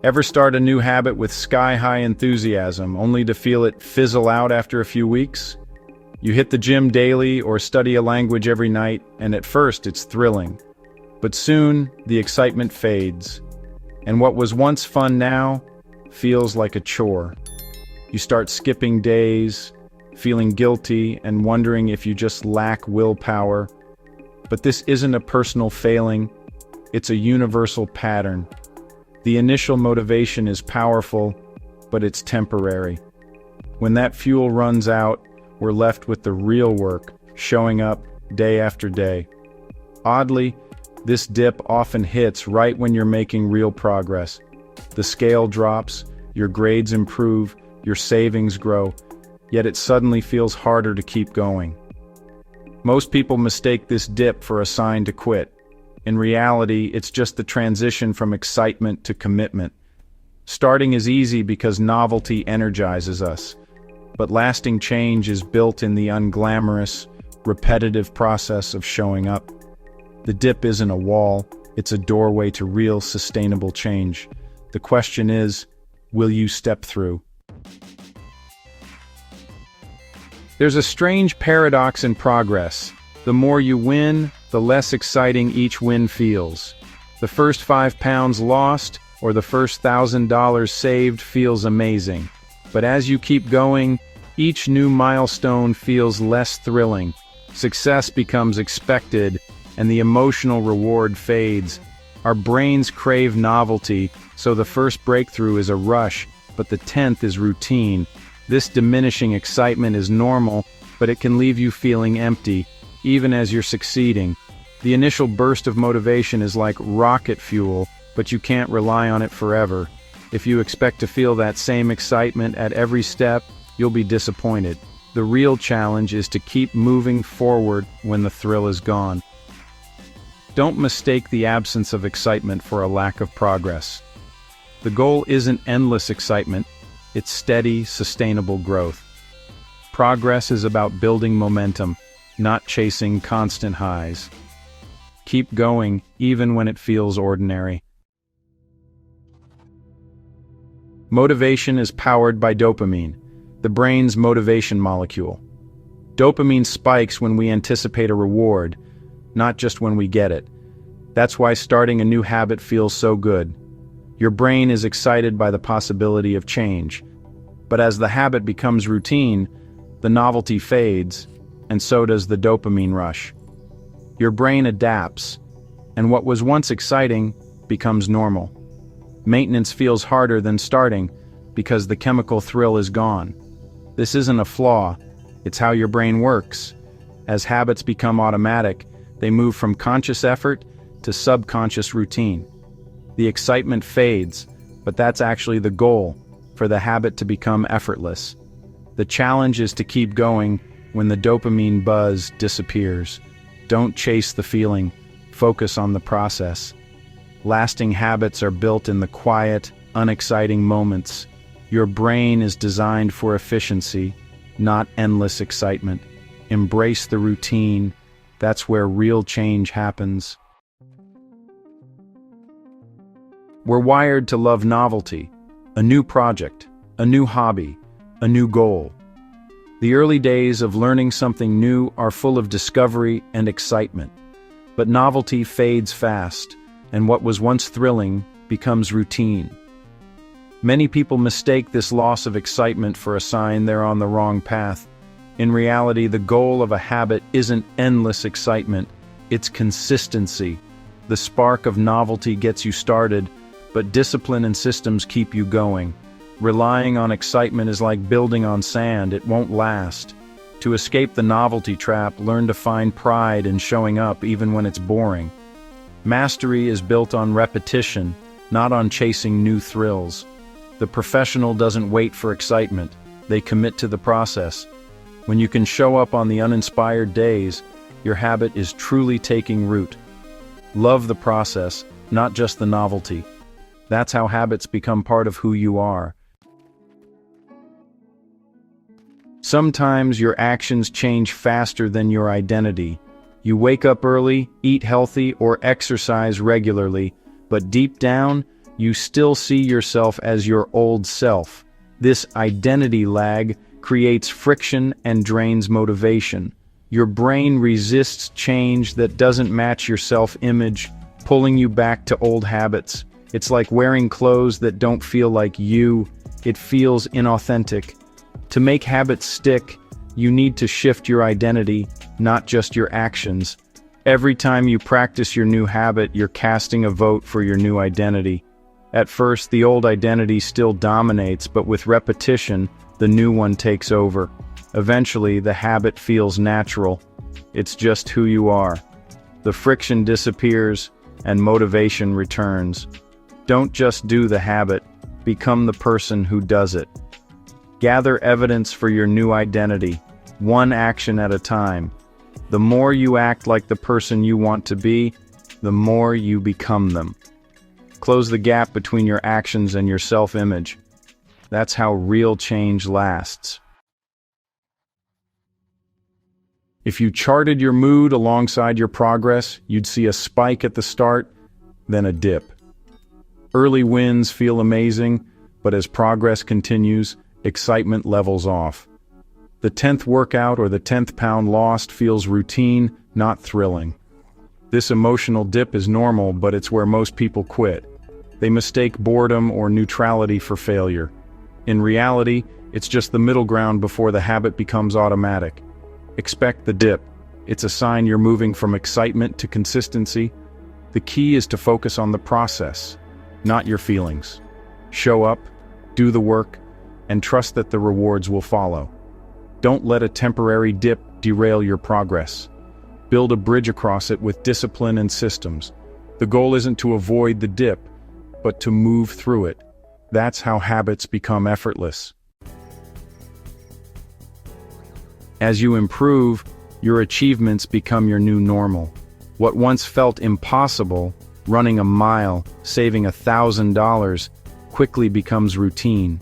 Ever start a new habit with sky-high enthusiasm, only to feel it fizzle out after a few weeks? You hit the gym daily or study a language every night, and at first it's thrilling. But soon, the excitement fades, and what was once fun now feels like a chore. You start skipping days, feeling guilty, and wondering if you just lack willpower. But this isn't a personal failing, it's a universal pattern. The initial motivation is powerful, but it's temporary. When that fuel runs out, we're left with the real work, showing up day after day. Oddly, this dip often hits right when you're making real progress. The scale drops, your grades improve, your savings grow, yet it suddenly feels harder to keep going. Most people mistake this dip for a sign to quit. In reality, it's just the transition from excitement to commitment. Starting is easy because novelty energizes us, but lasting change is built in the unglamorous, repetitive process of showing up. The dip isn't a wall, it's a doorway to real, sustainable change. The question is, will you step through? There's a strange paradox in progress. The more you win, the less exciting each win feels. The first 5 pounds lost or the first $1,000 saved feels amazing. But as you keep going, each new milestone feels less thrilling. Success becomes expected, and the emotional reward fades. Our brains crave novelty, so the first breakthrough is a rush, but the 10th is routine. This diminishing excitement is normal, but it can leave you feeling empty, even as you're succeeding. The initial burst of motivation is like rocket fuel, but you can't rely on it forever. If you expect to feel that same excitement at every step, you'll be disappointed. The real challenge is to keep moving forward when the thrill is gone. Don't mistake the absence of excitement for a lack of progress. The goal isn't endless excitement, it's steady, sustainable growth. Progress is about building momentum, not chasing constant highs. Keep going, even when it feels ordinary. Motivation is powered by dopamine, the brain's motivation molecule. Dopamine spikes when we anticipate a reward, not just when we get it. That's why starting a new habit feels so good. Your brain is excited by the possibility of change. But as the habit becomes routine, the novelty fades, and so does the dopamine rush. Your brain adapts, and what was once exciting becomes normal. Maintenance feels harder than starting because the chemical thrill is gone. This isn't a flaw, it's how your brain works. As habits become automatic, they move from conscious effort to subconscious routine. The excitement fades, but that's actually the goal, for the habit to become effortless. The challenge is to keep going when the dopamine buzz disappears. Don't chase the feeling, focus on the process. Lasting habits are built in the quiet, unexciting moments. Your brain is designed for efficiency, not endless excitement. Embrace the routine. That's where real change happens. We're wired to love novelty, a new project, a new hobby, a new goal. The early days of learning something new are full of discovery and excitement. But novelty fades fast, and what was once thrilling becomes routine. Many people mistake this loss of excitement for a sign they're on the wrong path. In reality, the goal of a habit isn't endless excitement, it's consistency. The spark of novelty gets you started, but discipline and systems keep you going. Relying on excitement is like building on sand, it won't last. To escape the novelty trap, learn to find pride in showing up even when it's boring. Mastery is built on repetition, not on chasing new thrills. The professional doesn't wait for excitement, they commit to the process. When you can show up on the uninspired days, your habit is truly taking root. Love the process, not just the novelty. That's how habits become part of who you are. Sometimes your actions change faster than your identity. You wake up early, eat healthy, or exercise regularly, but deep down, you still see yourself as your old self. This identity lag creates friction and drains motivation. Your brain resists change that doesn't match your self-image, pulling you back to old habits. It's like wearing clothes that don't feel like you. It feels inauthentic. To make habits stick, you need to shift your identity, not just your actions. Every time you practice your new habit, you're casting a vote for your new identity. At first, the old identity still dominates, but with repetition, the new one takes over. Eventually, the habit feels natural. It's just who you are. The friction disappears, and motivation returns. Don't just do the habit, become the person who does it. Gather evidence for your new identity, one action at a time. The more you act like the person you want to be, the more you become them. Close the gap between your actions and your self-image. That's how real change lasts. If you charted your mood alongside your progress, you'd see a spike at the start, then a dip. Early wins feel amazing, but as progress continues, excitement levels off. The 10th workout or the 10th pound lost feels routine, not thrilling. This emotional dip is normal, but it's where most people quit. They mistake boredom or neutrality for failure. In reality, it's just the middle ground before the habit becomes automatic. Expect the dip. It's a sign you're moving from excitement to consistency. The key is to focus on the process, not your feelings. Show up, do the work, and trust that the rewards will follow. Don't let a temporary dip derail your progress. Build a bridge across it with discipline and systems. The goal isn't to avoid the dip, but to move through it. That's how habits become effortless. As you improve, your achievements become your new normal. What once felt impossible, running a mile, saving $1,000, quickly becomes routine.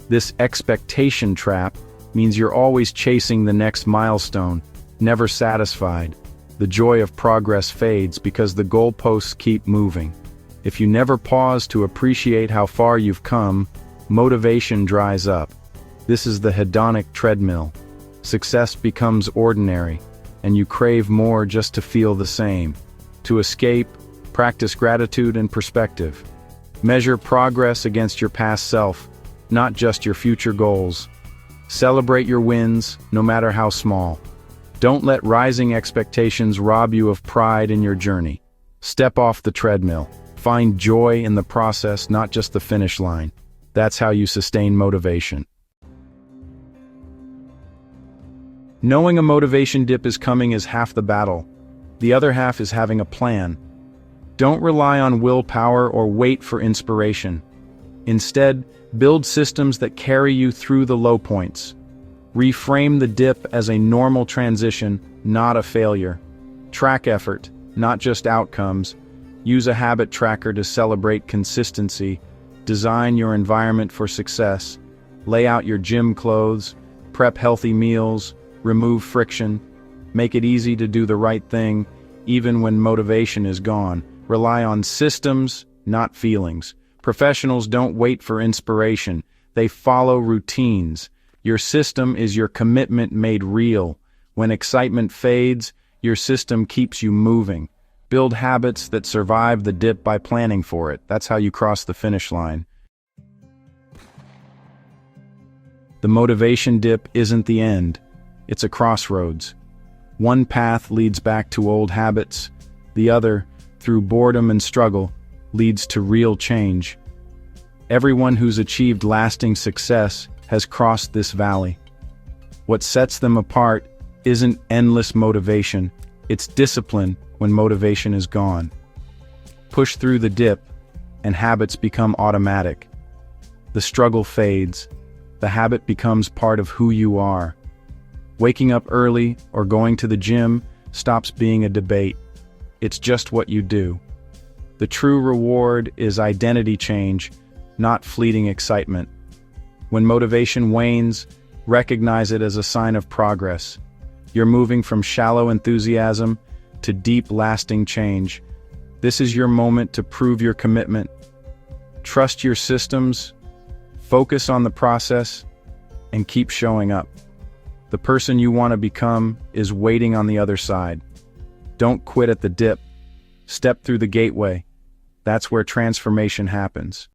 This expectation trap means you're always chasing the next milestone, never satisfied. The joy of progress fades because the goalposts keep moving. If you never pause to appreciate how far you've come, motivation dries up. This is the hedonic treadmill. Success becomes ordinary, and you crave more just to feel the same. To escape, practice gratitude and perspective. Measure progress against your past self, not just your future goals. Celebrate your wins, no matter how small. Don't let rising expectations rob you of pride in your journey. Step off the treadmill. Find joy in the process, not just the finish line. That's how you sustain motivation. Knowing a motivation dip is coming is half the battle. The other half is having a plan. Don't rely on willpower or wait for inspiration. Instead, build systems that carry you through the low points. Reframe the dip as a normal transition, not a failure. Track effort, not just outcomes. Use a habit tracker to celebrate consistency. Design your environment for success. Lay out your gym clothes. Prep healthy meals. Remove friction. Make it easy to do the right thing, even when motivation is gone. Rely on systems, not feelings. Professionals don't wait for inspiration. They follow routines. Your system is your commitment made real. When excitement fades, your system keeps you moving. Build habits that survive the dip by planning for it. That's how you cross the finish line. The motivation dip isn't the end. It's a crossroads. One path leads back to old habits. The other, through boredom and struggle, leads to real change. Everyone who's achieved lasting success has crossed this valley. What sets them apart isn't endless motivation, it's discipline when motivation is gone. Push through the dip, and habits become automatic. The struggle fades. The habit becomes part of who you are. Waking up early or going to the gym stops being a debate. It's just what you do. The true reward is identity change, not fleeting excitement. When motivation wanes, recognize it as a sign of progress. You're moving from shallow enthusiasm to deep, lasting change. This is your moment to prove your commitment. Trust your systems, focus on the process, and keep showing up. The person you want to become is waiting on the other side. Don't quit at the dip. Step through the gateway. That's where transformation happens.